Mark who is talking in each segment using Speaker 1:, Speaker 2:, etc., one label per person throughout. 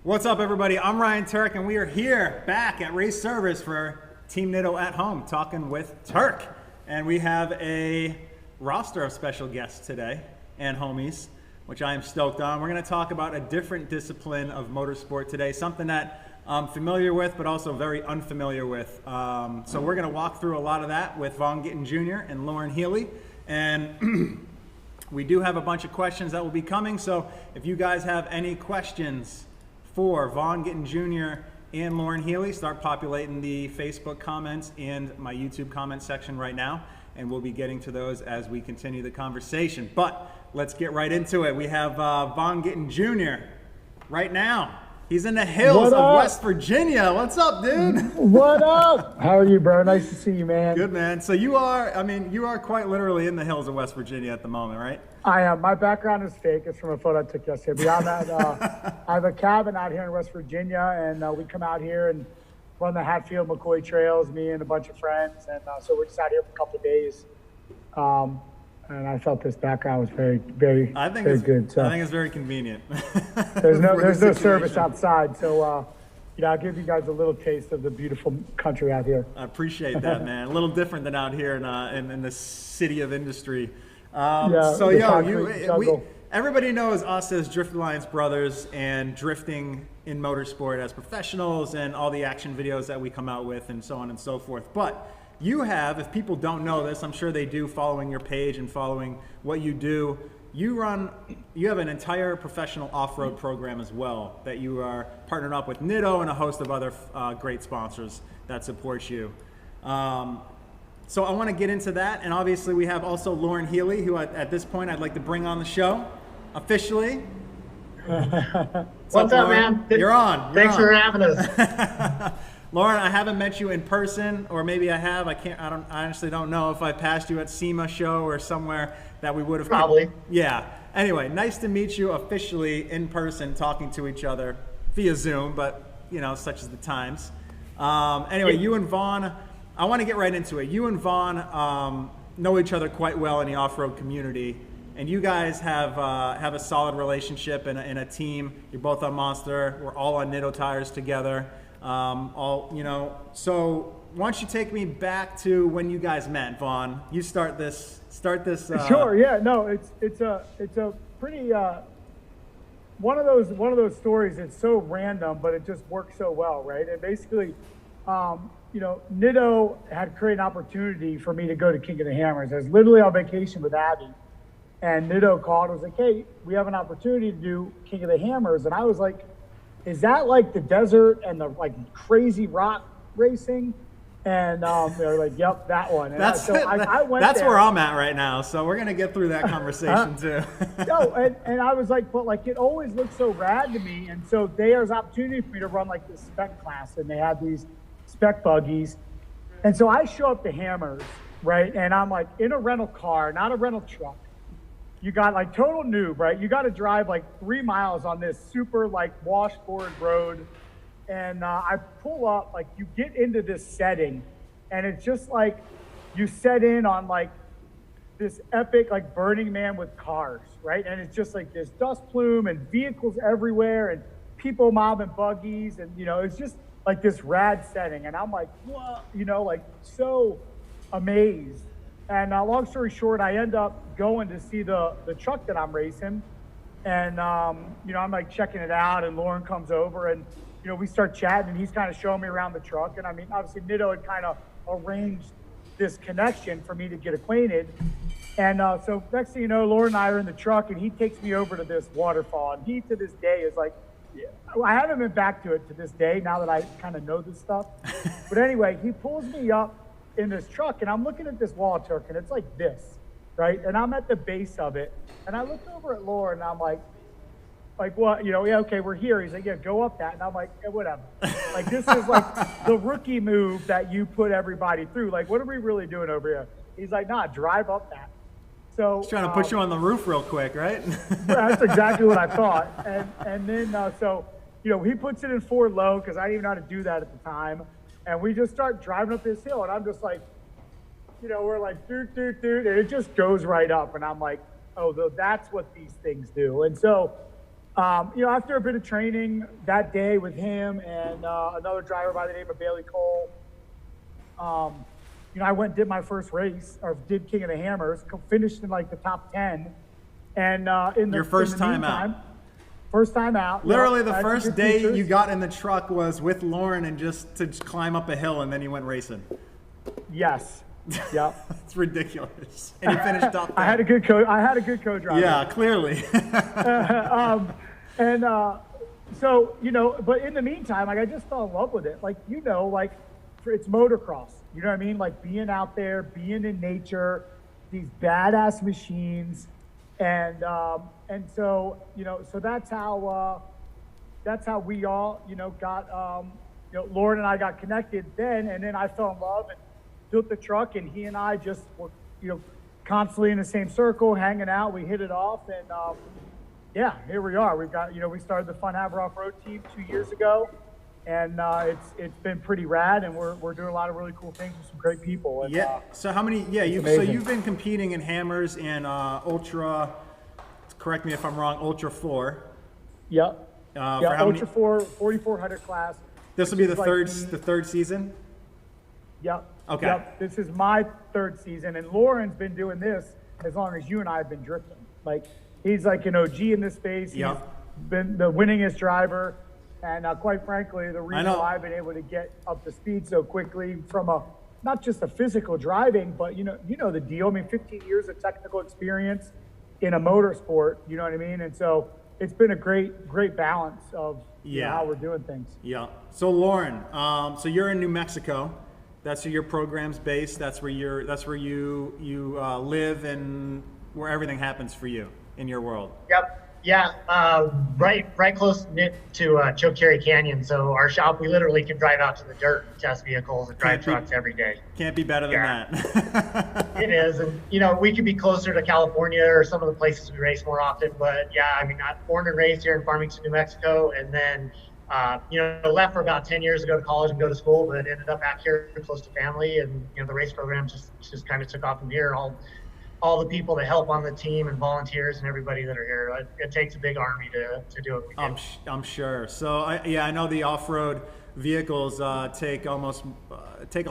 Speaker 1: What's up, everybody? I'm Ryan Tuerck, and we are here back at Race Service for Team Nitto at Home, talking with Tuerck. And we have a roster of special guests today and homies, which I am stoked on. We're going to talk about a different discipline of motorsport today, something that I'm familiar with, but also very unfamiliar with. So we're going to walk through a lot of that with Vaughn Gittin Jr. and Loren Healy. And we do have a bunch of questions that will be coming. So if you guys have any questions for Vaughn Gittin Jr. and Loren Healy, start populating the Facebook comments and my YouTube comment section right now, and we'll be getting to those as we continue the conversation. But let's get right into it. We have Vaughn Gittin Jr. right now. He's in the hills of West Virginia. What's up, dude?
Speaker 2: What up? How are you, bro? Nice to see you, man.
Speaker 1: Good, man. So you are quite literally in the hills of West Virginia at the moment, right?
Speaker 2: I am. My background is fake. It's from a photo I took yesterday. But I have a cabin out here in West Virginia, and we come out here and run the Hatfield McCoy trails, me and a bunch of friends. And so we're just out here for a couple of days. And I felt this background was very good. So
Speaker 1: I think it's very convenient.
Speaker 2: There's no service outside, so I'll give you guys a little taste of the beautiful country out here.
Speaker 1: I appreciate that, man. A little different than out here in the city of industry. Everybody knows us as Drift Alliance brothers and drifting in motorsport as professionals and all the action videos that we come out with and so on and so forth. But you have, if people don't know this, I'm sure they do following your page and following what you do, you have an entire professional off-road program as well that you are partnered up with Nitto and a host of other great sponsors that support you. So I want to get into that, and obviously we have also Loren Healy, who at this point I'd like to bring on the show officially.
Speaker 3: What's up, man?
Speaker 1: You're on.
Speaker 3: Thanks for having us.
Speaker 1: Loren, I haven't met you in person, or maybe I have. I honestly don't know if I passed you at SEMA show or somewhere that we would have.
Speaker 3: Probably.
Speaker 1: Yeah. Anyway, nice to meet you officially in person, talking to each other via Zoom, but such is the times. Anyway, you and Vaughn, I want to get right into it. You and Vaughn know each other quite well in the off-road community, and you guys have a solid relationship and a team. You're both on Monster. We're all on Nitto tires together. So why don't you take me back to when you guys met, Vaughn? You start this.
Speaker 2: Sure. Yeah. No. It's a pretty one of those stories. It's so random, but it just works so well, right? And basically, Nitto had created an opportunity for me to go to King of the Hammers. I was literally on vacation with Abby, and Nitto called and was like, "Hey, we have an opportunity to do King of the Hammers," and I was like, "Is that like the desert and the crazy rock racing?" And they're like, "Yep, that one." And I went
Speaker 1: that's
Speaker 2: there.
Speaker 1: Where I'm at right now. So we're gonna get through that conversation too.
Speaker 2: and I was like, but it always looked so rad to me. And so there's opportunity for me to run this spec class, and they had these spec buggies. And so I show up to Hammers, right? And I'm in a rental car, not a rental truck. You got total noob, right? You got to drive 3 miles on this super washboard road. And I pull up, you get into this setting, and it's just you set in on this epic Burning Man with cars, right? And it's just this dust plume and vehicles everywhere and people mobbing buggies, and it's just this rad setting. And I'm whoa, so amazed. And long story short, I end up going to see the truck that I'm racing, and I'm checking it out, and Loren comes over, and we start chatting, and he's kind of showing me around the truck. And obviously Nitto had kind of arranged this connection for me to get acquainted. And so next thing you know, Loren and I are in the truck, and he takes me over to this waterfall, and he to this day is I haven't been back to it to this day now that I kind of know this stuff. But anyway, he pulls me up in this truck, and I'm looking at this wall, Tuerck, and it's like this, right? And I'm at the base of it, and I look over at Loren, and I'm like, what? Yeah, okay, we're here. He's like, yeah, go up that. And I'm like, yeah, whatever. This is the rookie move that you put everybody through. What are we really doing over here? He's like, nah, drive up that. So
Speaker 1: he's trying to put you on the roof real quick, right?
Speaker 2: That's exactly what I thought. And then he puts it in forward low because I didn't even know how to do that at the time. And we just start driving up this hill, and I'm just we're doot, doot, doot, and it just goes right up. And I'm like, oh, that's what these things do. And so After a bit of training that day with him and another driver by the name of Bailey Cole, I went and did my first race, or did King of the Hammers, finished in like the top 10. And
Speaker 1: your first time out.
Speaker 2: First time out.
Speaker 1: Literally the first day you got in the truck was with Loren and just to climb up a hill, and then you went racing.
Speaker 2: Yes. Yep.
Speaker 1: It's ridiculous. And you finished top 10.
Speaker 2: I had a good co-driver.
Speaker 1: Yeah, clearly.
Speaker 2: So, but in the meantime, like I just fell in love with it. Like, it's motocross. You know what I mean? Like being out there, being in nature, these badass machines. And so, so that's how we all, got, Loren and I got connected then, and then I fell in love and built the truck, and he and I just were, constantly in the same circle, hanging out. We hit it off, and here we are. We've got, we started the Fun Haver Off-Road team 2 years ago, and it's been pretty rad, and we're doing a lot of really cool things with some great people. And,
Speaker 1: So how many? Yeah, you've been competing in Hammers and Ultra. Correct me if I'm wrong. Ultra 4.
Speaker 2: Yep. Ultra 4, 4,400 class.
Speaker 1: This will be the third season.
Speaker 2: Yep.
Speaker 1: Okay.
Speaker 2: Yep. This is my third season, and Loren's been doing this as long as you and I have been drifting. Like, he's like an OG in this space. He's been the winningest driver, and quite frankly, the reason why I've been able to get up to speed so quickly from not just a physical driving, but you know the deal. I mean, 15 years of technical experience in a motorsport. You know what I mean? And so it's been a great balance of how we're doing things.
Speaker 1: Yeah. So Loren, so you're in New Mexico. That's where your program's based. That's where you live, and where everything happens for you in your world.
Speaker 3: Yep. Yeah. Right close knit to Tuerck Canyon. So our shop, we literally can drive out to the dirt and test vehicles and drive trucks every day.
Speaker 1: Can't be better than that.
Speaker 3: It is. And, we could be closer to California or some of the places we race more often. But yeah, I mean, I'm born and raised here in Farmington, New Mexico. And then, left for about 10 years to go to college and go to school, but ended up back here close to family. And, the race program just kind of took off from here. All the people that help on the team and volunteers and everybody that are here. It takes a big army to do what we do.
Speaker 1: I'm sure. So I know the off-road vehicles take a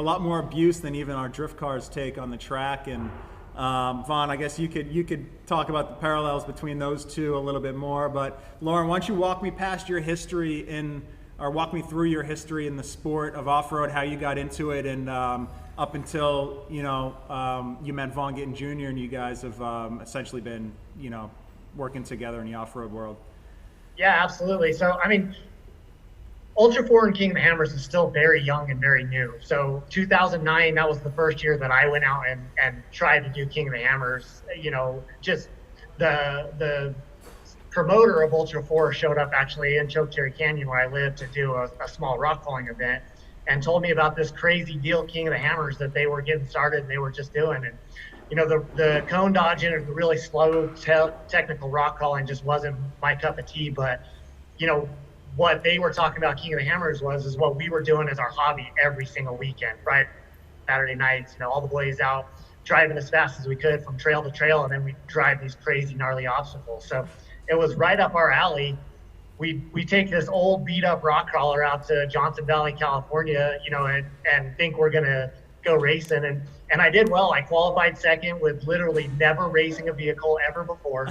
Speaker 1: lot more abuse than even our drift cars take on the track. And Vaughn, I guess you could talk about the parallels between those two a little bit more. But Loren, why don't you walk me past your history walk me through your history in the sport of off-road, how you got into it, and up until you met Vaughn Gittin Jr. and you guys have essentially been working together in the off-road world.
Speaker 3: Yeah, absolutely. So I mean, Ultra 4 and King of the Hammers is still very young and very new. So 2009, that was the first year that I went out and tried to do King of the Hammers. Just the promoter of Ultra 4 showed up actually in Tuerck Canyon where I live to do a small rock crawling event, and told me about this crazy deal, King of the Hammers, that they were getting started and they were just doing. And, the cone dodging and the really slow technical rock crawling just wasn't my cup of tea. But, what they were talking about King of the Hammers is what we were doing as our hobby every single weekend, Friday, Saturday nights, all the boys out driving as fast as we could from trail to trail. And then we drive these crazy, gnarly obstacles. So it was right up our alley. We take this old beat up rock crawler out to Johnson Valley, California, and think we're going to go racing. And I did well. I qualified second with literally never racing a vehicle ever before.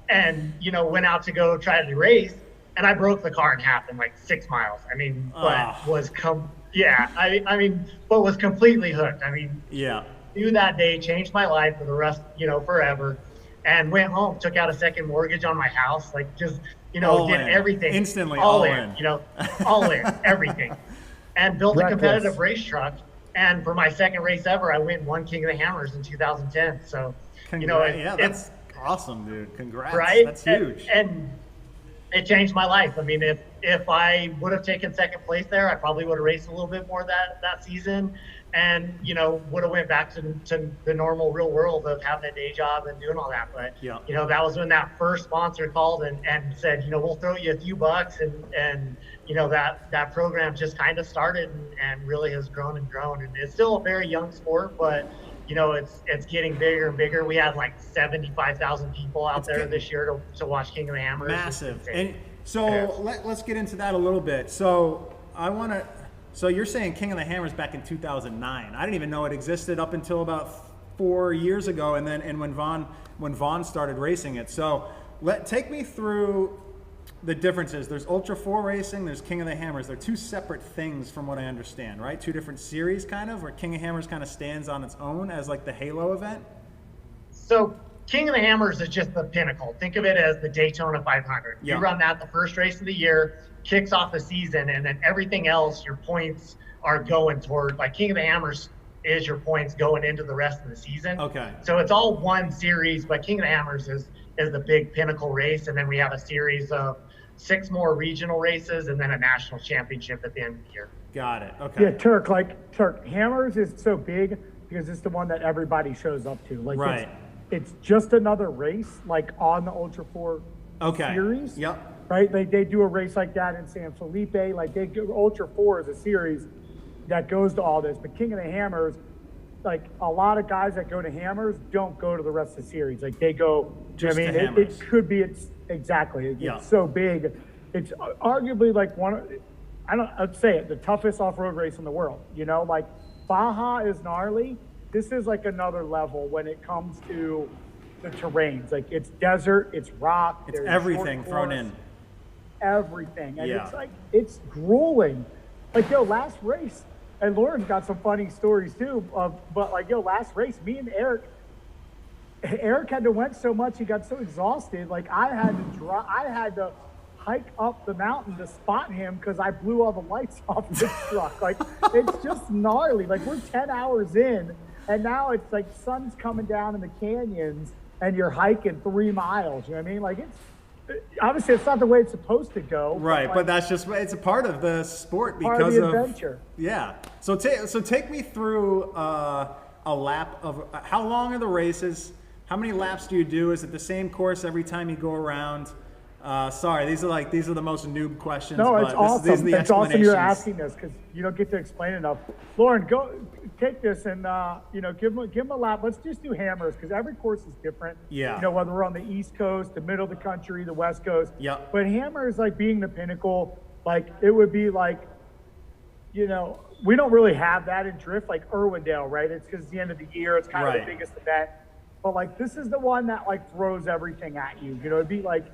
Speaker 3: and went out to go try to race, and I broke the car in half in like 6 miles. I mean, but was completely hooked. I mean, knew that day changed my life for the rest, forever. And went home, took out a second mortgage on my house, like just, did everything.
Speaker 1: Instantly,
Speaker 3: all in. All in, everything. And built a competitive race truck. And for my second race ever, I went and won King of the Hammers in 2010. So,
Speaker 1: that's awesome, dude. Congrats.
Speaker 3: Right?
Speaker 1: That's huge.
Speaker 3: And it changed my life. I mean, if I would have taken second place there, I probably would have raced a little bit more that season. And, would have went back to the normal real world of having a day job and doing all that. But, that was when that first sponsor called and said, we'll throw you a few bucks. And that program just kind of started and really has grown and grown. And it's still a very young sport, but, it's getting bigger and bigger. We had like 75,000 people out there this year to watch King of the Hammers.
Speaker 1: Massive. And so let's get into that a little bit. So so you're saying King of the Hammers back in 2009. I didn't even know it existed up until about 4 years ago, and when Vaughn started racing it. So take me through the differences. There's Ultra 4 racing, there's King of the Hammers. They're two separate things from what I understand, right? Two different series kind of, where King of Hammers kind of stands on its own as like the Halo event.
Speaker 3: So King of the Hammers is just the pinnacle. Think of it as the Daytona 500.
Speaker 1: Yeah.
Speaker 3: You run that the first race of the year, kicks off the season, and then everything else, your points are going toward, like King of the Hammers is your points going into the rest of the season.
Speaker 1: Okay.
Speaker 3: So it's all one series, but King of the Hammers is the big pinnacle race, and then we have a series of 6 more regional races and then a national championship at the end of the year.
Speaker 1: Got it. Okay.
Speaker 2: Yeah, Tuerck, Hammers is so big because it's the one that everybody shows up to. Like,
Speaker 1: right.
Speaker 2: It's just another race, like on the Ultra 4 series.
Speaker 1: Yep.
Speaker 2: Right? They do a race like that in San Felipe. Like, Ultra 4 is a series that goes to all this. But King of the Hammers, like, a lot of guys that go to Hammers don't go to the rest of the series. Like, they go,
Speaker 1: just
Speaker 2: I mean, it could be, exactly. It's so big. It's arguably like I'd say it, the toughest off-road race in the world. Like, Baja is gnarly. This is like another level when it comes to the terrains. Like, it's desert, it's rock.
Speaker 1: It's everything thrown in.
Speaker 2: Everything. And it's like, it's grueling. Like, last race, and Loren's got some funny stories too, but like, last race, me and Eric had to went so much, he got so exhausted. Like, I had to hike up the mountain to spot him because I blew all the lights off the truck. Like, it's just gnarly. Like, we're 10 hours in, and now it's like sun's coming down in the canyons, and you're hiking 3 miles. You know what I mean? Like, obviously it's not the way it's supposed to go.
Speaker 1: Right, but that's just, it's a part of the sport because
Speaker 2: part of the adventure.
Speaker 1: Yeah. So take me through a lap of, how long are the races? How many laps do you do? Is it the same course every time you go around? Sorry, these are the most noob questions.
Speaker 2: No, it's awesome.
Speaker 1: These are the
Speaker 2: it's awesome you're asking this because you don't get to explain enough. Loren, go take this and give them a lap. Let's just do Hammers because every course is different.
Speaker 1: Yeah.
Speaker 2: Whether we're on the East Coast, the middle of the country, the West Coast.
Speaker 1: Yeah.
Speaker 2: But Hammers, like, being the pinnacle, like, it would be like, we don't really have that in drift, like Irwindale, right? It's because it's the end of the year. It's kind of the biggest event. But, like, this is the one that, like, throws everything at you. It'd be like,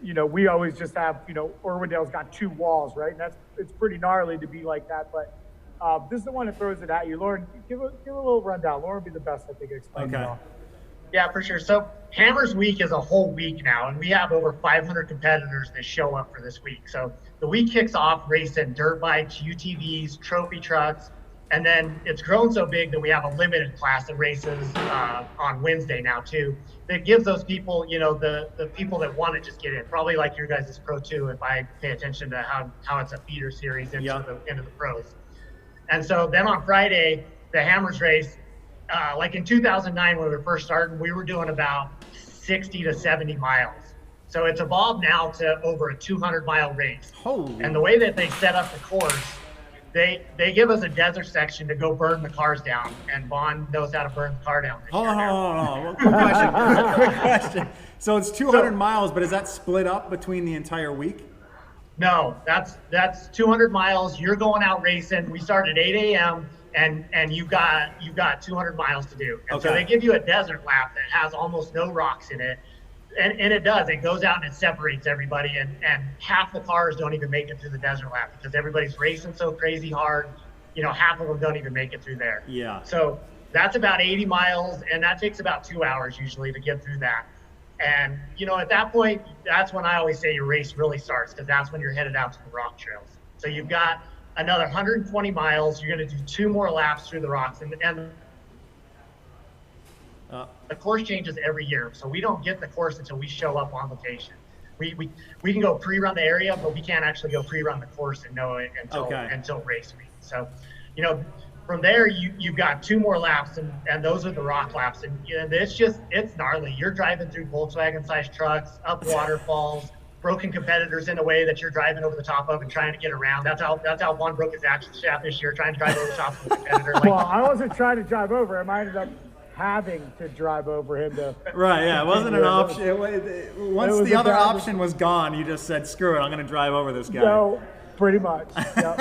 Speaker 2: we always just have, Irwindale's got 2 walls, right? And it's pretty gnarly to be like that. But this is the one that throws it at you. Loren, give a little rundown. Loren would be the best, I think, at explaining it all.
Speaker 3: Yeah, for sure. So Hammers Week is a whole week now, and we have over 500 competitors that show up for this week. So the week kicks off racing dirt bikes, UTVs, trophy trucks, and then it's grown so big that we have a limited class that races on Wednesday now too. That gives those people, the people that want to just get in, probably like your guys' Pro 2 if I pay attention to how it's a feeder series into the pros. And so then on Friday, the Hammers race, like in 2009 when we were first starting, we were doing about 60 to 70 miles. So it's evolved now to over a 200-mile race.
Speaker 1: Holy.
Speaker 3: And the way that they set up the course, they give us a desert section to go burn the cars down, and Vaughn knows how to burn the car down.
Speaker 1: Hold on. Quick question. So it's 200 miles, but is that split up between the entire week?
Speaker 3: No, that's 200 miles. You're going out racing. We start at 8 a.m. and you've got 200 miles to do. And so they give you a desert lap that has almost no rocks in it. And it does. It goes out and it separates everybody. And half the cars don't even make it through the desert lap because everybody's racing so crazy hard. Half of them don't even make it through there.
Speaker 1: Yeah.
Speaker 3: So that's about 80 miles, and that takes about 2 hours usually to get through that. And, at that point, that's when I always say your race really starts because that's when you're headed out to the rock trails. So you've got another 120 miles. You're going to do 2 more laps through the rocks. And the course changes every year. So we don't get the course until we show up on location. We can go pre-run the area, but we can't actually go pre-run the course and know it until race week. So, from there, you've got 2 more laps, and those are the rock laps. And it's gnarly. You're driving through Volkswagen-sized trucks, up waterfalls, broken competitors in a way that you're driving over the top of and trying to get around. That's how Vaughn broke his axle shaft this year, trying to drive over the top of a competitor.
Speaker 2: Well, I wasn't trying to drive over him. I ended up having to drive over him to.
Speaker 1: Right, yeah, it wasn't an option. Once the other option was gone, you just said, screw it, I'm going to drive over this guy.
Speaker 2: No, pretty much. Yep.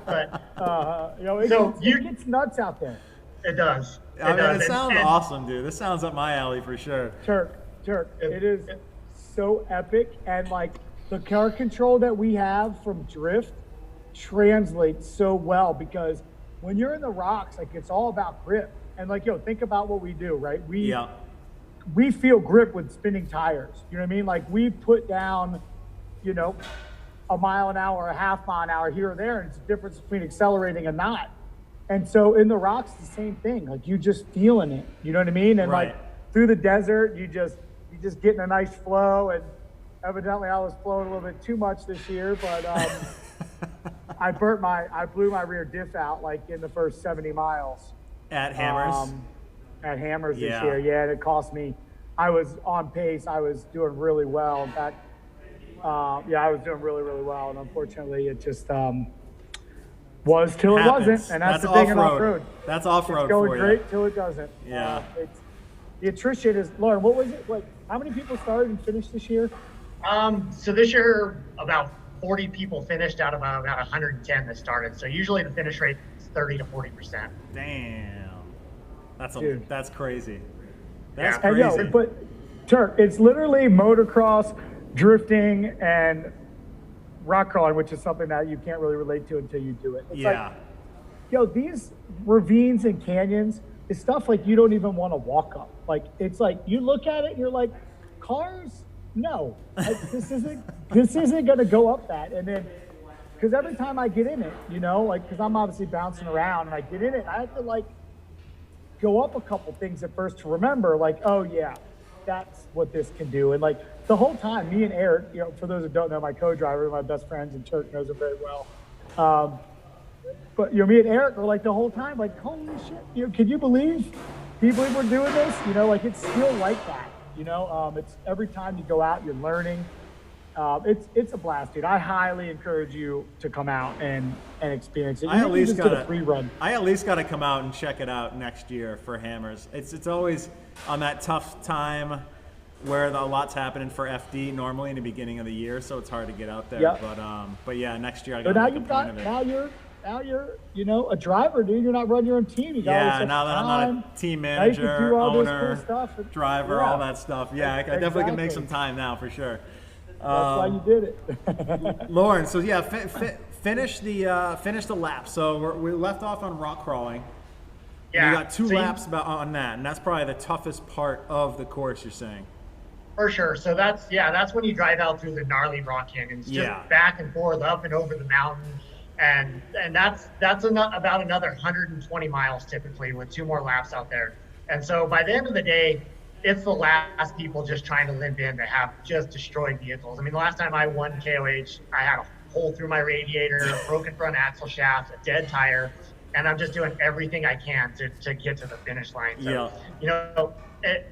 Speaker 3: But
Speaker 2: it gets nuts out there.
Speaker 3: It does.
Speaker 1: It sounds awesome, dude. This sounds up my alley for sure.
Speaker 2: Tuerck, it is so epic, and like the car control that we have from drift translates so well, because when you're in the rocks, like it's all about grip. And like, think about what we do, right? We feel grip with spinning tires. You know what I mean? Like we put down, a mile an hour, a half mile an hour here or there, and it's the difference between accelerating and not. And so in the rocks, the same thing. Like you just feeling it. You know what I mean? And like through the desert, you just getting a nice flow. And evidently, I was flowing a little bit too much this year, but I blew my rear diff out like in the first 70 miles.
Speaker 1: At Hammers?
Speaker 2: At Hammers this year, yeah. And it cost me. I was on pace. I was doing really well. In fact, I was doing really, really well. And unfortunately, it just was till it wasn't. And that's the thing in off-road.
Speaker 1: That's off-road
Speaker 2: for you. It's going great till it doesn't.
Speaker 1: Yeah.
Speaker 2: The attrition is, Loren, what was it? Like, how many people started and finished this year?
Speaker 3: So this year, about 40 people finished out of about 110 that started. So usually the finish rate is 30 to 40%.
Speaker 1: Damn. That's crazy. That's
Speaker 2: crazy. I know, but Tuerck, it's literally motocross, drifting, and rock crawling, which is something that you can't really relate to until you do it. It's like, these ravines and canyons is stuff like you don't even want to walk up. Like, it's like you look at it and you're like, cars? No, this isn't going to go up that. And then, because every time I get in it, because I'm obviously bouncing around and I get in it, I have to like go up a couple things at first to remember, like, oh yeah, that's what this can do. And like the whole time, me and Eric, for those who don't know, my co-driver, my best friends, and Tuerck knows him very well. But me and Eric were like the whole time, like, holy shit, can you believe we're doing this? Like it's still like that. It's every time you go out, you're learning. It's a blast, dude. I highly encourage you to come out and experience it. I at least got
Speaker 1: to come out and check it out next year for Hammers. It's always on that tough time where a lot's happening for FD normally in the beginning of the year, so it's hard to get out there. Yep. But yeah, next year I got to make a point of it.
Speaker 2: Now you're a driver, dude. You're not running your own team. You got
Speaker 1: now that I'm not a team manager, owner, cool driver, all that stuff. Yeah, I definitely can make some time now for sure.
Speaker 2: That's why you did it.
Speaker 1: Loren, so yeah, finish the lap. So we left off on rock crawling. Yeah. You got two laps on that, and that's probably the toughest part of the course, you're saying.
Speaker 3: For sure. So that's when you drive out through the gnarly rock canyons, just back and forth, up and over the mountain. And that's about another 120 miles typically with 2 more laps out there. And so by the end of the day, it's the last people just trying to limp in that have just destroyed vehicles. I mean, the last time I won KOH, I had a hole through my radiator, a broken front axle shaft, a dead tire, and I'm just doing everything I can to get to the finish line. So,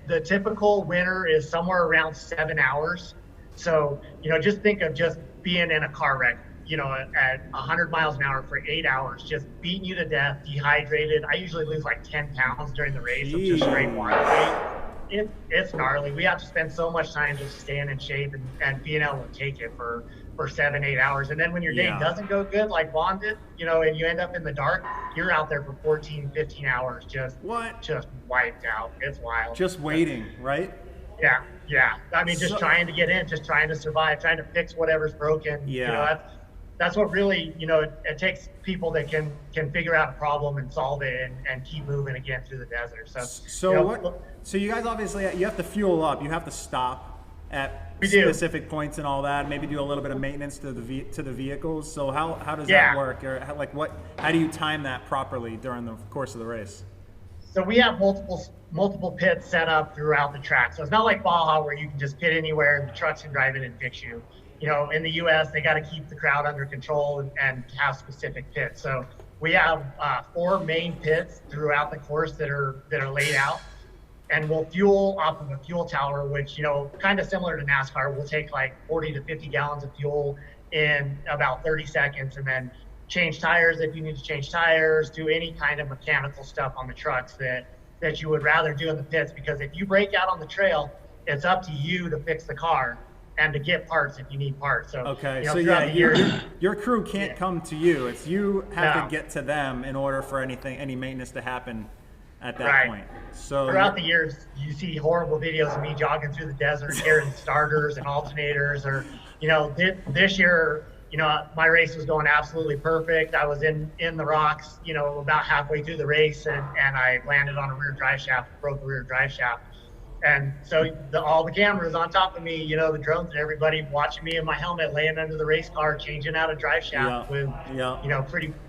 Speaker 3: the typical winner is somewhere around 7 hours. So, just think of just being in a car wreck, at 100 miles an hour for 8 hours, just beating you to death, dehydrated. I usually lose like 10 pounds during the race of just straight water weight. It's gnarly. We have to spend so much time just staying in shape and being able to take it for 7-8 hours. And then when your day doesn't go good, like Vaughn did, and you end up in the dark, you're out there for 14, 15 hours just wiped out. It's wild.
Speaker 1: Just waiting, right?
Speaker 3: Yeah. I mean, just trying to get in, just trying to survive, trying to fix whatever's broken.
Speaker 1: Yeah.
Speaker 3: That's what really, it takes people that can figure out a problem and solve it and keep moving again through the desert.
Speaker 1: So you guys obviously, you have to fuel up. You have to stop at specific points and all that. Maybe do a little bit of maintenance to the vehicles. So how does that work? Or how do you time that properly during the course of the race?
Speaker 3: So we have multiple pits set up throughout the track. So it's not like Baja where you can just pit anywhere and the trucks can drive in and fix you. In the U.S., they got to keep the crowd under control and have specific pits. So we have 4 main pits throughout the course that are laid out. and we'll fuel off of a fuel tower, which, kind of similar to NASCAR. We'll take like 40 to 50 gallons of fuel in about 30 seconds, and then change tires if you need to change tires, do any kind of mechanical stuff on the trucks that you would rather do in the pits, because if you break out on the trail, it's up to you to fix the car and to get parts if you need parts. So,
Speaker 1: okay, your crew can't come to you. It's you have to get to them in order for any maintenance to happen at that point. So
Speaker 3: throughout the years, you see horrible videos of me jogging through the desert carrying starters and alternators, or, this year, my race was going absolutely perfect. I was in the rocks, about halfway through the race, and I landed on a rear drive shaft, broke the rear drive shaft. And so all the cameras on top of me, the drones and everybody watching me in my helmet laying under the race car, changing out a drive shaft with,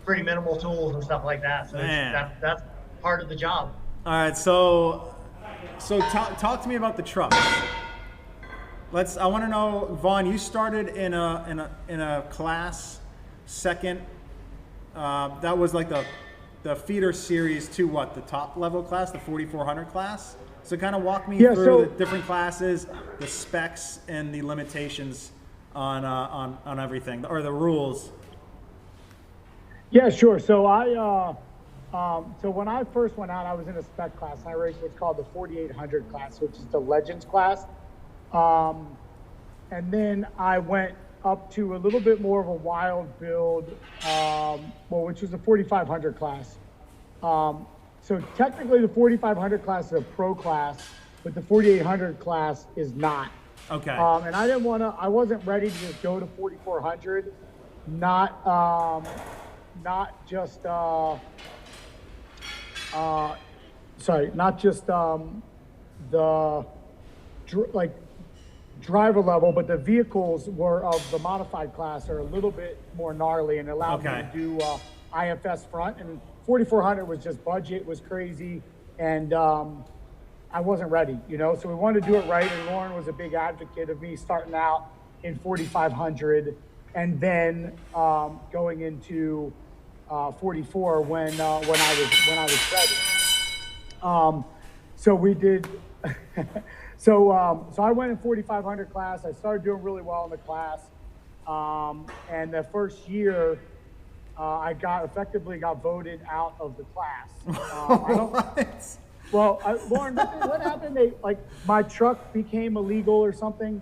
Speaker 3: pretty minimal tools and stuff like that. So that's part of the job.
Speaker 1: All right. So talk to me about the trucks. I want to know, Vaughn, you started in a class second. That was like the feeder series to what, the top level class, the 4400 class. So kind of walk me through the different classes, the specs, and the limitations on everything, or the rules.
Speaker 2: Yeah, sure. So so when I first went out, I was in a spec class. I raced what's called the 4800 class, which is the Legends class. And then I went up to a little bit more of a wild build, which was the 4500 class. So technically the 4500 class is a pro class, but the 4800 class is not.
Speaker 1: Okay.
Speaker 2: And I wasn't ready to just go to 4400, not just the driver level, but the vehicles were of the modified class are a little bit more gnarly and allowed me to do IFS front, and 4400 was just budget, was crazy, and I wasn't ready, so we wanted to do it right, and Loren was a big advocate of me starting out in 4500 and then going into 44 when I was ready. So we did so I went in 4500 class. I started doing really well in the class, and the first year I effectively got voted out of the class. Loren, what happened? My truck became illegal or something?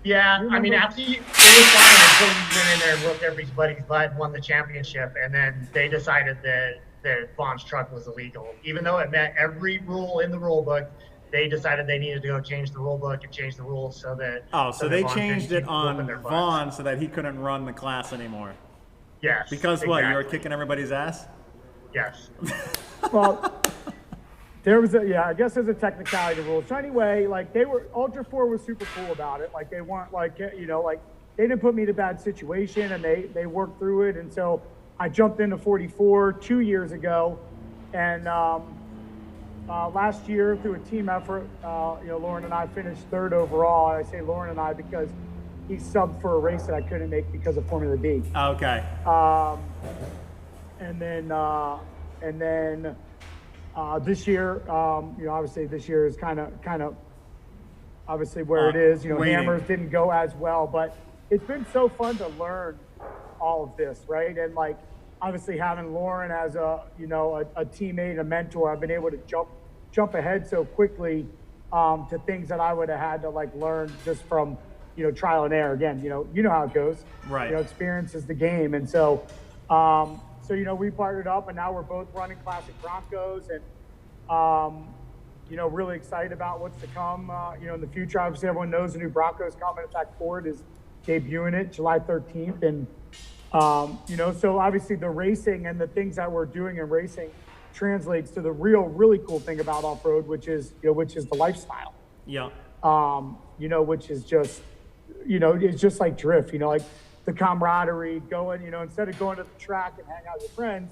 Speaker 3: Yeah, I mean, after it was fine until you went in there and whooped everybody's butt and won the championship, and then they decided that Vaughn's truck was illegal. Even though it met every rule in the rule book, they decided they needed to go change the rule book and change the rules so that...
Speaker 1: so they changed it on Vaughn so that he couldn't run the class anymore.
Speaker 3: Yes.
Speaker 1: Because what, you were kicking everybody's ass?
Speaker 3: Yes.
Speaker 2: Well, I guess there's a technicality to rules. So anyway, Ultra 4 was super cool about it. They weren't they didn't put me in a bad situation, and they worked through it. And so I jumped into 44 2 years ago, and last year through a team effort, Loren and I finished third overall. And I say Loren and I because he subbed for a race that I couldn't make because of Formula D.
Speaker 1: Okay.
Speaker 2: And then this year, obviously this year is kind of obviously where it is. Hammers didn't go as well, but it's been so fun to learn all of this, right? And obviously having Loren as a teammate, a mentor, I've been able to jump ahead so quickly to things that I would have had to learn just from trial and error. Again, you know how it goes.
Speaker 1: Right.
Speaker 2: Experience is the game, and so we partnered up, and now we're both running Classic Broncos, and really excited about what's to come. In the future, obviously everyone knows the new Broncos coming. In fact, Ford is debuting it July 13th, and so obviously the racing and the things that we're doing in racing translates to the really cool thing about off-road, which is the lifestyle.
Speaker 1: Yeah.
Speaker 2: Which is just, it's just like drift, the camaraderie going, instead of going to the track and hang out with friends,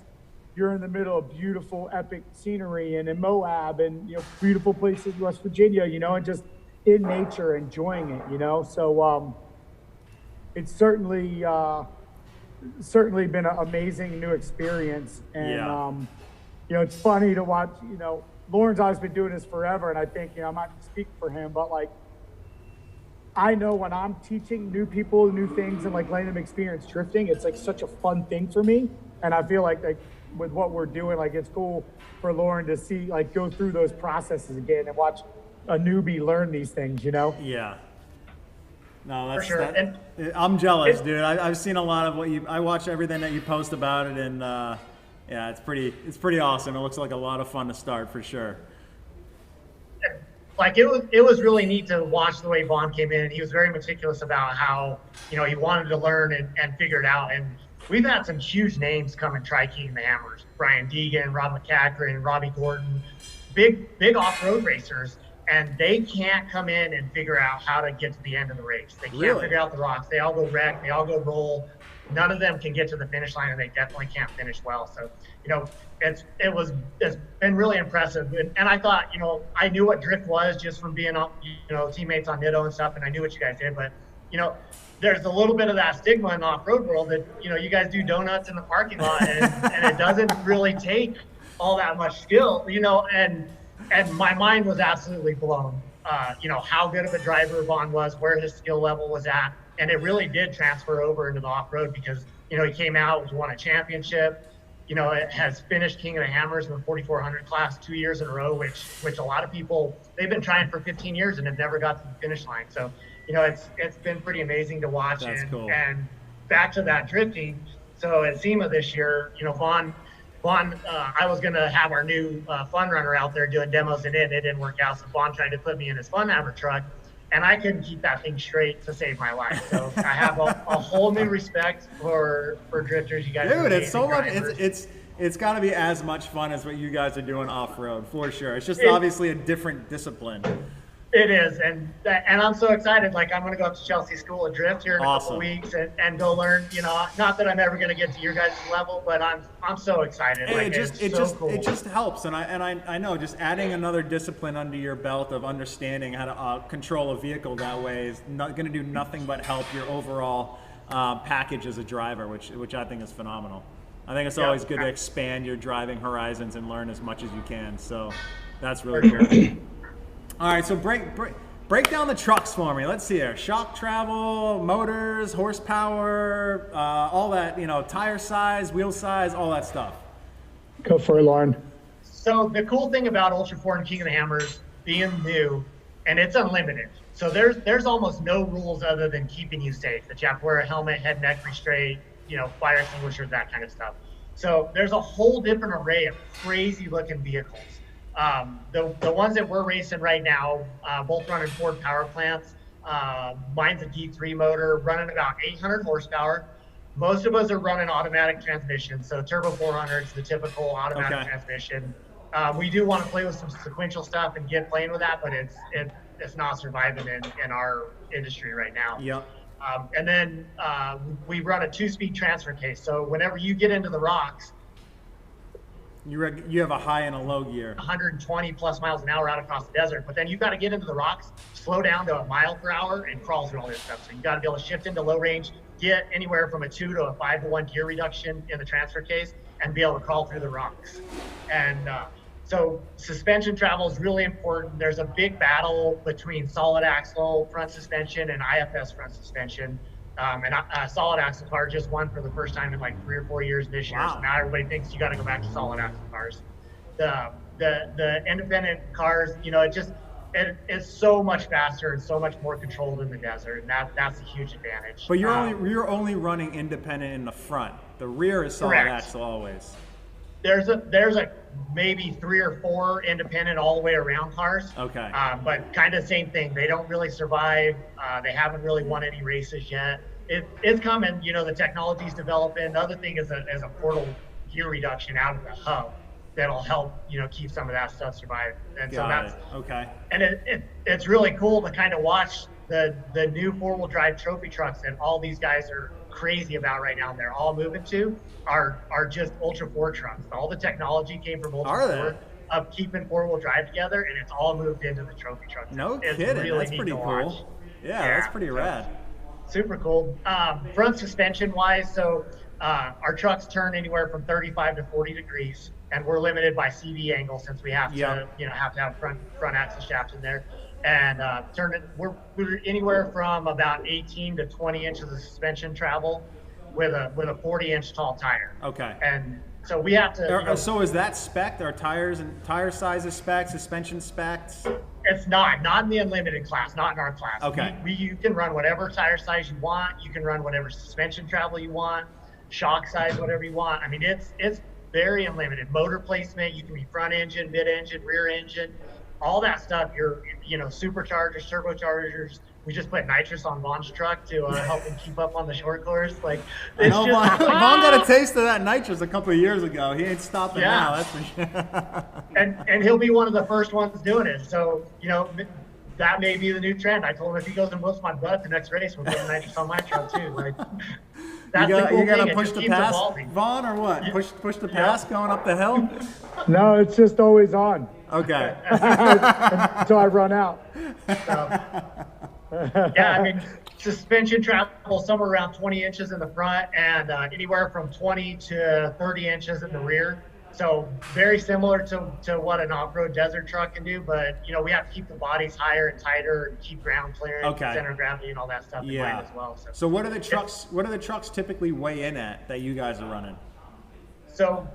Speaker 2: you're in the middle of beautiful, epic scenery and in Moab and, beautiful places in West Virginia, and just in nature, enjoying it, So it's certainly been an amazing new experience. And, it's funny to watch, Loren's always been doing this forever, and I think, I'm not speaking for him, but like, I know when I'm teaching new people new things and like letting them experience drifting, it's like such a fun thing for me. And I feel like with what we're doing, like it's cool for Loren to see, like, go through those processes again and watch a newbie learn these things,
Speaker 1: Yeah. No, that's
Speaker 3: for sure.
Speaker 1: I'm jealous, dude. I've seen a lot of what I watch everything that you post about it, and yeah, it's pretty awesome. It looks like a lot of fun to start for sure.
Speaker 3: Like it was really neat to watch the way Vaughn came in. He was very meticulous about how, he wanted to learn and figure it out. And we've had some huge names come and try King of the Hammers. Brian Deegan, Rob McCackran, Robbie Gordon, big off-road racers. And they can't come in and figure out how to get to the end of the race. They can't figure out the rocks. They all go wreck. They all go roll. None of them can get to the finish line, and they definitely can't finish well. So, it's been really impressive. And I thought, I knew what drift was just from being, teammates on Nitto and stuff, and I knew what you guys did. But, there's a little bit of that stigma in the off-road world that, you guys do donuts in the parking lot, and it doesn't really take all that much skill, and my mind was absolutely blown. How good of a driver Vaughn was, where his skill level was at. And it really did transfer over into the off-road because, he came out, won a championship, it has finished King of the Hammers in the 4,400 class 2 years in a row, which a lot of people, they've been trying for 15 years and have never got to the finish line. So, it's been pretty amazing to watch.
Speaker 1: That's cool.
Speaker 3: And back to that drifting. So at SEMA this year, Vaughn, I was going to have our new fun runner out there doing demos, and it didn't work out. So Vaughn tried to put me in his fun hammer truck, and I couldn't keep that thing straight to save my life. So I have a whole new respect for drifters. You guys,
Speaker 1: dude, it's so much. It's got to be as much fun as what you guys are doing off road for sure. It's just obviously a different discipline.
Speaker 3: It is, and I'm so excited. Like, I'm going to go up to Chelsea School of Drift here in a couple weeks and go learn. Not that I'm ever going to get to your guys' level, but I'm so excited.
Speaker 1: Hey,
Speaker 3: like,
Speaker 1: it just helps, and I know just adding another discipline under your belt of understanding how to control a vehicle that way is not going to do nothing but help your overall package as a driver, which I think is phenomenal. I think it's always good to expand your driving horizons and learn as much as you can. So that's really cool. All right, so break down the trucks for me. Let's see here. Shock travel, motors, horsepower, all that, tire size, wheel size, all that stuff.
Speaker 2: Go for it, Loren.
Speaker 3: So the cool thing about Ultra 4 and King of the Hammers being new, and it's unlimited. So there's almost no rules other than keeping you safe. That you have to wear a helmet, head, neck restraint, fire extinguishers, that kind of stuff. So there's a whole different array of crazy looking vehicles. The ones that we're racing right now, both running Ford power plants. Mine's a D3 motor running about 800 horsepower. Most of us are running automatic transmissions, so turbo 400s, the typical automatic transmission. We do want to play with some sequential stuff and get playing with that, but it's not surviving in our industry right now.
Speaker 1: Yep.
Speaker 3: And then we run a 2-speed transfer case. So whenever you get into the rocks,
Speaker 1: you have a high and a low gear. 120
Speaker 3: plus miles an hour out across the desert, but then you've got to get into the rocks, slow down to a mile per hour, and crawl through all this stuff. So you got to be able to shift into low range, get anywhere from a 2 to a 5 to 1 gear reduction in the transfer case, and be able to crawl through the rocks. And so suspension travel is really important. There's a big battle between solid axle front suspension and IFS front suspension. And solid axle car just won for the first time in like 3 or 4 years this year.
Speaker 1: Wow.
Speaker 3: So now everybody thinks you got to go back to solid axle cars. The independent cars, it's so much faster and so much more controlled in the desert, and that's a huge advantage.
Speaker 1: But you're only running independent in the front. The rear is solid axle always.
Speaker 3: There's a maybe 3 or 4 independent all the way around cars.
Speaker 1: Okay.
Speaker 3: But kind of same thing. They don't really survive. They haven't really won any races yet. It's coming. The technology's developing. The other thing is a portal gear reduction out of the hub that'll help keep some of that stuff survive. And so that's
Speaker 1: okay.
Speaker 3: And it's really cool to kind of watch the new 4-wheel drive trophy trucks that all these guys are crazy about right now, and they're all moving to are just Ultra 4 trucks. All the technology came from Ultra 4 of keeping 4-wheel drive together, and it's all moved into the trophy trucks.
Speaker 1: No
Speaker 3: it's
Speaker 1: kidding.
Speaker 3: Really
Speaker 1: that's pretty cool. Yeah, that's pretty rad.
Speaker 3: Super cool. Front suspension wise, so our trucks turn anywhere from 35 to 40 degrees. and we're limited by CV angle since we have to, have to have front axle shaft in there. And we're anywhere from about 18 to 20 inches of suspension travel with a 40-inch tall tire.
Speaker 1: Okay.
Speaker 3: And so we have to.
Speaker 1: So is that spec'd? Are tires and tire sizes spec'd, suspension spec'd?
Speaker 3: It's not in the unlimited class, not in our class.
Speaker 1: Okay.
Speaker 3: You can run whatever tire size you want. You can run whatever suspension travel you want, shock size, whatever you want. I mean, it's very unlimited. Motor placement, you can be front engine, mid engine, rear engine, all that stuff. Superchargers, turbochargers. We just put nitrous on Vaughn's truck to help him keep up on the short course. Like,
Speaker 1: I know Vaughn got a taste of that nitrous a couple of years ago. He ain't stopping now, that's for sure.
Speaker 3: and he'll be one of the first ones doing it. So, that may be the new trend. I told him if he goes and whoops my butt the next race, we'll put nitrous on my truck too. Like, that's
Speaker 1: you gotta push the pass, Vaughn, or what? Yeah. Push the pass going up the hill?
Speaker 2: No, it's just always on.
Speaker 1: Okay.
Speaker 2: Until I run out.
Speaker 3: I mean, suspension travel somewhere around 20 inches in the front and anywhere from 20 to 30 inches in the rear. So very similar to what an off-road desert truck can do, but we have to keep the bodies higher and tighter and keep ground clearance, center of gravity, and all that stuff in mind as well.
Speaker 1: So what are the trucks? What do the trucks typically weigh in at that you guys are running?
Speaker 3: So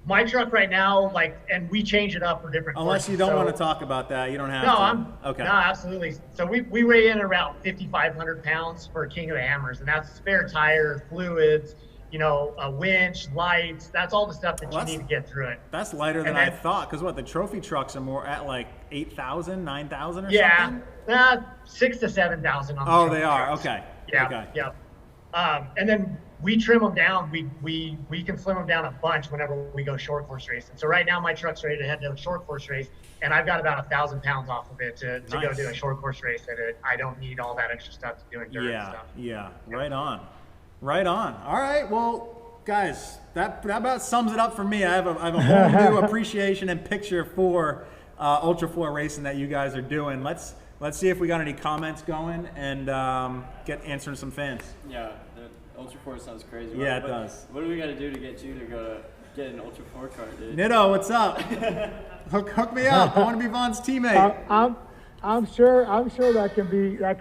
Speaker 3: my truck right now, and we change it up for different.
Speaker 1: Unless
Speaker 3: courses.
Speaker 1: you don't want to talk about that, you don't have to.
Speaker 3: No, absolutely. So we weigh in around 5,500 pounds for King of the Hammers, and that's spare tire, fluids, a winch, lights. That's all the stuff that you need to get through it.
Speaker 1: That's lighter than I thought, because the trophy trucks are more at like 8,000, 9,000 or something?
Speaker 3: Yeah, 6,000 to 7,000 on the
Speaker 1: trophy they are.
Speaker 3: Trucks.
Speaker 1: Okay.
Speaker 3: Yeah,
Speaker 1: okay.
Speaker 3: Yeah. And then we trim them down. We can slim them down a bunch whenever we go short course racing. So right now my truck's ready to head to a short course race, and I've got about 1,000 pounds off of it to go do a short course race. And I don't need all that extra stuff to do endurance stuff.
Speaker 1: Yeah. Right on. Right on. All right. Well, guys, that about sums it up for me. I have a whole new appreciation and picture for Ultra 4 racing that you guys are doing. Let's see if we got any comments going and answering some fans.
Speaker 4: Yeah, the Ultra 4 sounds crazy.
Speaker 1: Yeah, it does.
Speaker 4: What do we got to do to get you to go to get an Ultra 4 car, dude?
Speaker 1: Nitto, what's up? hook me up. I want to be Vaughn's teammate.
Speaker 2: I'm sure that can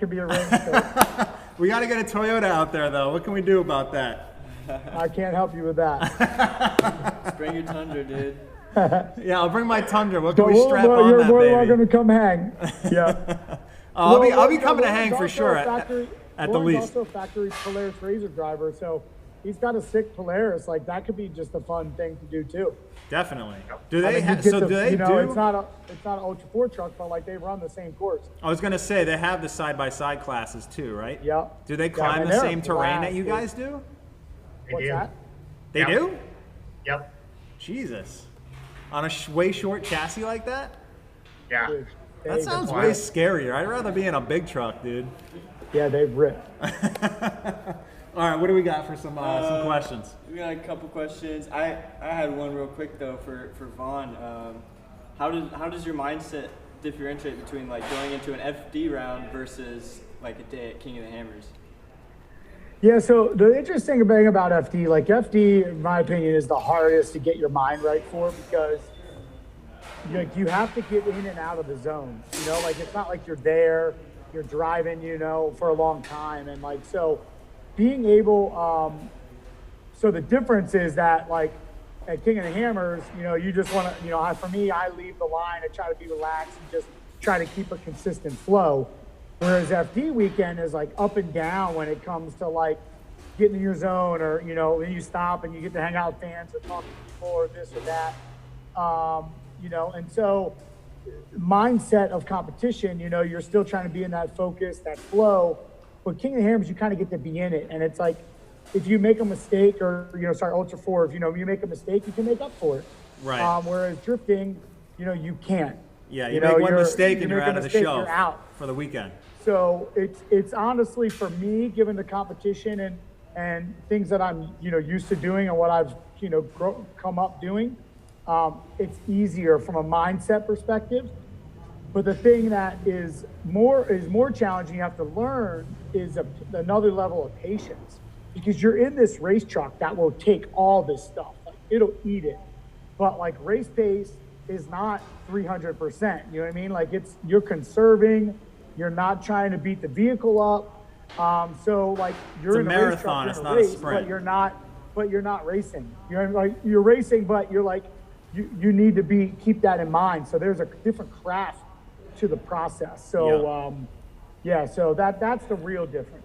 Speaker 2: be arranged.
Speaker 1: We got to get a Toyota out there, though. What can we do about that?
Speaker 2: I can't help you with that.
Speaker 4: Just bring your Tundra, dude.
Speaker 1: Yeah, I'll bring my Tundra. What can we strap on that, baby?
Speaker 2: You're more than welcome to come hang. Yeah.
Speaker 1: I'll be coming to hang for sure. At the least.
Speaker 2: He's also a factory Polaris Razor driver, so he's got a sick Polaris. Like, that could be just a fun thing to do too.
Speaker 1: Definitely. Do they? It's
Speaker 2: not an Ultra 4 truck, but they run the same course.
Speaker 1: I was gonna say they have the side-by-side classes too, right?
Speaker 2: Yeah.
Speaker 1: Do they climb the same terrain that you guys do?
Speaker 2: What's that?
Speaker 1: They do?
Speaker 3: Yep.
Speaker 1: Jesus. On a way short chassis like that?
Speaker 3: Yeah.
Speaker 2: Dude,
Speaker 1: that sounds way scarier. I'd rather be in a big truck, dude.
Speaker 2: Yeah, they rip.
Speaker 1: All right, what do we got for some questions?
Speaker 4: We got a couple questions. I had one real quick though for Vaughn. How does your mindset differentiate between going into an FD round versus a day at King of the Hammers?
Speaker 2: Yeah, so the interesting thing about FD, FD, in my opinion, is the hardest to get your mind right for because you have to get in and out of the zone. It's not like you're there, you're driving, for a long time, and so. Being able, so the difference is that at King of the Hammers, you just want to, for me, I leave the line, I try to be relaxed and just try to keep a consistent flow. Whereas FD weekend is up and down when it comes to getting in your zone or, then you stop and you get to hang out with fans or talk to people or this or that. And so mindset of competition, you're still trying to be in that focus, that flow. But King of the Hammers, you kind of get to be in it. And it's if you make a mistake or, Ultra 4, if, you make a mistake, you can make up for it.
Speaker 1: Right.
Speaker 2: Whereas drifting, you can't.
Speaker 1: Yeah, you make one mistake and you're out of the show
Speaker 2: you're out
Speaker 1: for the weekend.
Speaker 2: So it's honestly, for me, given the competition and things that I'm, used to doing and what I've, come up doing, it's easier from a mindset perspective. But the thing that is more challenging you have to learn is another level of patience, because you're in this race truck that will take all this stuff. It'll eat it. but like race pace is not 300%. You know what I mean? Like you're conserving, you're not trying to beat the vehicle up. So like you're
Speaker 1: it's
Speaker 2: in
Speaker 1: a marathon, it's not a sprint.
Speaker 2: But you're not racing. You're racing, but you're like you need to keep that in mind. So there's a different craft to the process. So so that's the real difference.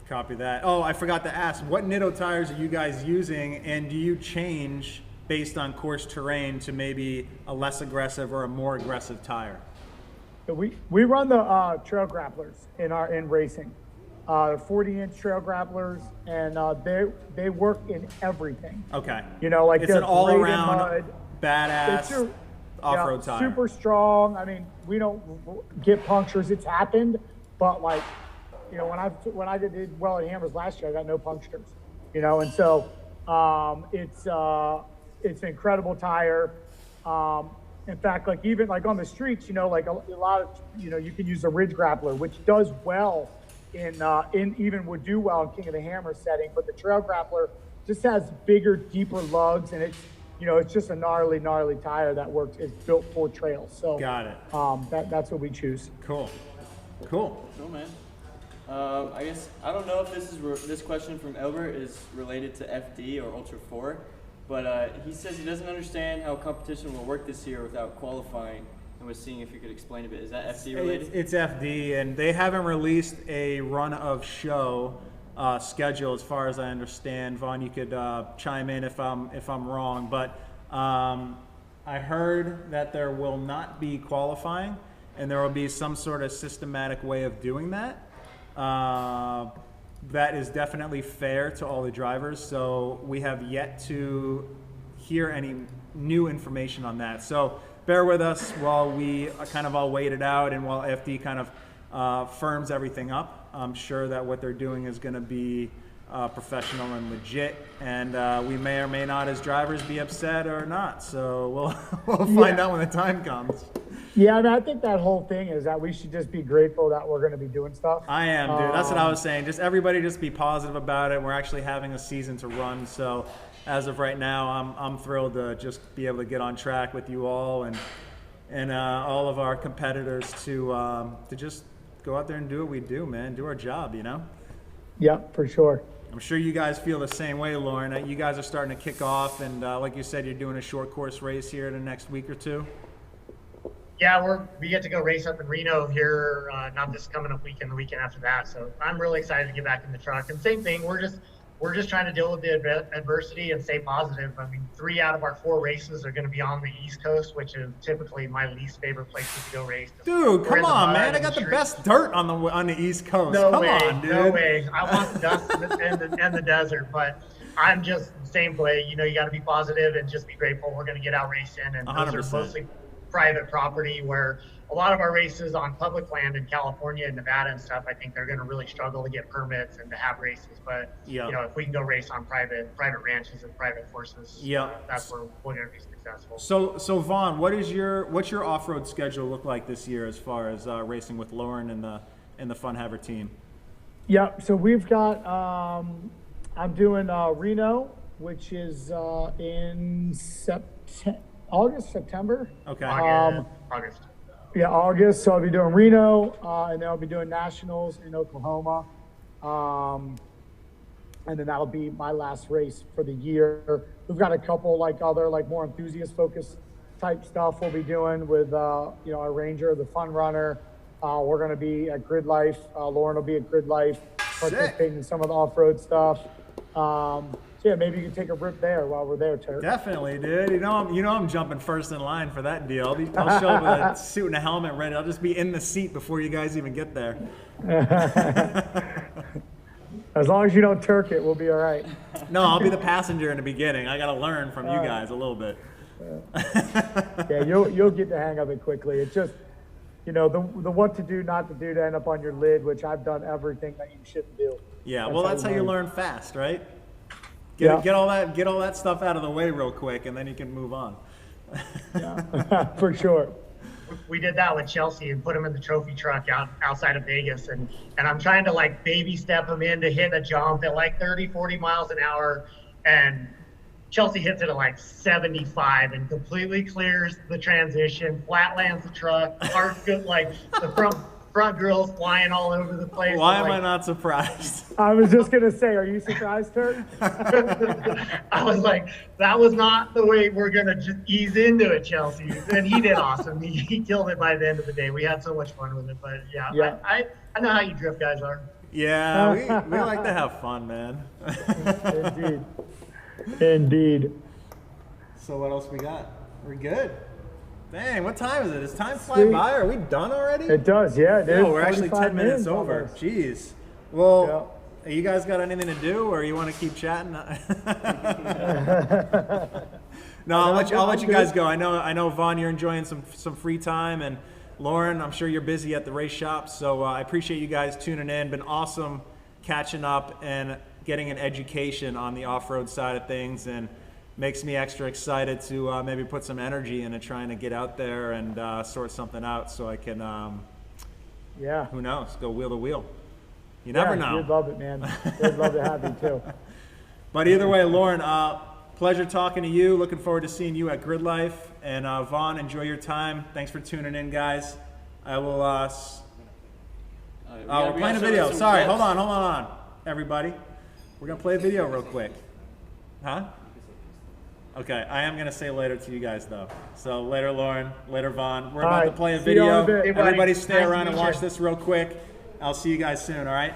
Speaker 1: Copy that. Oh, I forgot to ask, what Nitto tires are you guys using, and do you change based on course terrain to maybe a less aggressive or a more aggressive tire?
Speaker 2: So we run the trail grapplers in racing. 40-inch trail grapplers, and they work in everything.
Speaker 1: Okay.
Speaker 2: You know, like
Speaker 1: it's an all-around badass off-road tire.
Speaker 2: Super strong. I mean, we don't get punctures. It's happened, but like, you know, when I did well at Hammers last year, I got no punctures. You know, and so it's an incredible tire. In fact, like even like on the streets, you know, like a lot of, you know, you can use a ridge grappler, which does well in even would do well in King of the Hammer setting, but the trail grappler just has bigger, deeper lugs, and it's, you know, it's just a gnarly tire that works. It's built for trails. So
Speaker 1: got it.
Speaker 2: That's what we choose.
Speaker 1: Cool,
Speaker 4: man. I guess I don't know if this question from Elbert is related to FD or Ultra 4, but he says he doesn't understand how competition will work this year without qualifying, and was seeing if you could explain a bit. Is that FD related?
Speaker 1: It's FD, and they haven't released a run of show schedule as far as I understand. Vaughn, you could chime in if I'm wrong, but I heard that there will not be qualifying, and there will be some sort of systematic way of doing that. That is definitely fair to all the drivers, so we have yet to hear any new information on that. So bear with us while we kind of all wait it out, and while FD kind of firms everything up. I'm sure that what they're doing is going to be professional and legit, and we may or may not as drivers be upset or not. So we'll find out when the time comes.
Speaker 2: Yeah, I mean, I think that whole thing is that we should just be grateful that we're going to be doing stuff.
Speaker 1: I am, dude. That's what I was saying. Just everybody just be positive about it. We're actually having a season to run, so as of right now, I'm thrilled to just be able to get on track with you all and all of our competitors to just go out there and do what we do, man. Do our job, you know?
Speaker 2: Yep, for sure.
Speaker 1: I'm sure you guys feel the same way, Loren. You guys are starting to kick off, and like you said, you're doing a short course race here in the next week or two.
Speaker 3: Yeah, we get to go race up in Reno here, not this coming up weekend, the weekend after that. So I'm really excited to get back in the truck. And same thing, we're just trying to deal with the adversity and stay positive. I mean, 3 out of our 4 races are going to be on the East Coast, which is typically my least favorite places to go race.
Speaker 1: Dude, come on, man! I got the best dirt on the East Coast.
Speaker 3: No
Speaker 1: come
Speaker 3: way,
Speaker 1: on, dude.
Speaker 3: no way. I want the dust and the desert, but I'm just the same way. You know, you got to be positive and just be grateful. We're going to get out racing, and
Speaker 1: 100%.
Speaker 3: those are mostly private property, where a lot of our races on public land in California and Nevada and stuff, I think they're going to really struggle to get permits and to have races. But you know, if we can go race on private ranches and private courses, that's where we're going to be successful.
Speaker 1: So Vaughn, what's your off-road schedule look like this year as far as racing with Loren and the Fun Haver team?
Speaker 2: Yeah, so we've got I'm doing Reno, which is in September.
Speaker 1: Okay.
Speaker 3: August.
Speaker 2: Yeah, August. So I'll be doing Reno, and then I'll be doing Nationals in Oklahoma. And then that'll be my last race for the year. We've got a couple other more enthusiast focused type stuff we'll be doing with our Ranger, the Fun Runner. We're going to be at Grid Life. Loren will be at Grid Life, participating in some of the off-road stuff. So yeah, maybe you can take a rip there while we're there, Tuerck.
Speaker 1: Definitely, dude. You know I'm jumping first in line for that deal. I'll show up with a suit and a helmet ready. I'll just be in the seat before you guys even get there.
Speaker 2: As long as you don't Tuerck it, we'll be all right.
Speaker 1: No, I'll be the passenger in the beginning. I got to learn from you guys a little bit.
Speaker 2: Yeah, you'll get the hang of it quickly. It's just, the what to do, not to do to end up on your lid, which I've done everything that you shouldn't do.
Speaker 1: Yeah, well, that's how you learn fast, right? Get all that stuff out of the way real quick, and then you can move on.
Speaker 2: Yeah, for sure.
Speaker 3: We did that with Chelsea and put him in the trophy truck outside of Vegas, and I'm trying to baby step him in to hit a jump at 30, 40 miles an hour, and Chelsea hits it at like 75 and completely clears the transition, flat lands the truck, parts good, like the front grill's flying all over the place.
Speaker 1: Why am I not surprised?
Speaker 2: I was just gonna say, are you surprised, Turk?
Speaker 3: I was like, that was not the way we're gonna just ease into it, Chelsea. And he did awesome. He killed it by the end of the day. We had so much fun with it. But yeah. I know how you drift guys are.
Speaker 1: Yeah, we like to have fun, man.
Speaker 2: Indeed.
Speaker 1: So what else we got? We're good. Dang, what time is it? Is time fly by? Are we done already?
Speaker 2: It does, yeah. It
Speaker 1: No,
Speaker 2: is.
Speaker 1: we're actually 10 minutes over.
Speaker 2: almost.
Speaker 1: Jeez. Well, you guys got anything to do, or you want to keep chatting? No, I'll let you guys go. I know, Vaughn, you're enjoying some free time, and Loren, I'm sure you're busy at the race shop. So I appreciate you guys tuning in. Been awesome catching up and getting an education on the off-road side of things, and makes me extra excited to maybe put some energy into trying to get out there and sort something out so I can, who knows, go wheel to wheel. You never know.
Speaker 2: You'd love it, man. We'd love to have you too.
Speaker 1: But either way, Loren, pleasure talking to you. Looking forward to seeing you at Grid Life. And Vaughn, enjoy your time. Thanks for tuning in, guys. I will, we're playing a video. Sorry, hold on, everybody. We're going to play a video real quick. Huh? Okay, I am going to say later to you guys, though. So later, Loren, later, Vaughn. We're about to play a video. Everybody stay around and watch this real quick. I'll see you guys soon, all right?